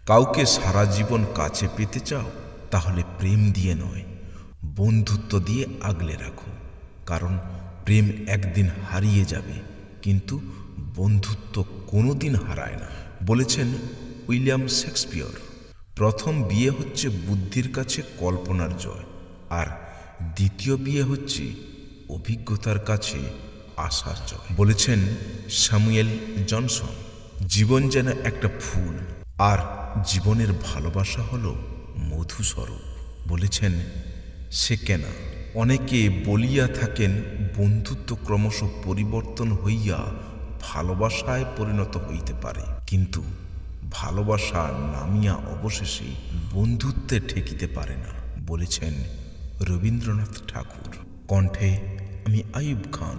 কাউকে সারা জীবন কাছে পেতে চাও, তাহলে প্রেম দিয়ে নয়, বন্ধুত্ব দিয়ে আগলে রাখো। কারণ প্রেম একদিন হারিয়ে যাবে, কিন্তু বন্ধুত্ব কোনোদিন হারায় না, বলেছেন উইলিয়াম শেক্সপিয়র। প্রথম বিয়ে হচ্ছে বুদ্ধির কাছে কল্পনার জয়, আর দ্বিতীয় বিয়ে হচ্ছে অভিজ্ঞতার কাছে আশার জয়, বলেছেন স্যামুয়েল জনসন। জীবন যেন একটা ফুল, আর জীবনের ভালোবাসা হলো মধুস্বরূপ, বলেছেন সেকেনা। অনেকে বলিয়া থাকেন বন্ধুত্ব ক্রমশ পরিবর্তন হইয়া ভালোবাসায় পরিণত হইতে পারে, কিন্তু ভালোবাসা নামিয়া অবশেষে বন্ধুত্বে ঠেকিতে পারে না, বলেছেন রবীন্দ্রনাথ ঠাকুর। কণ্ঠে আমি আইয়ুব খান।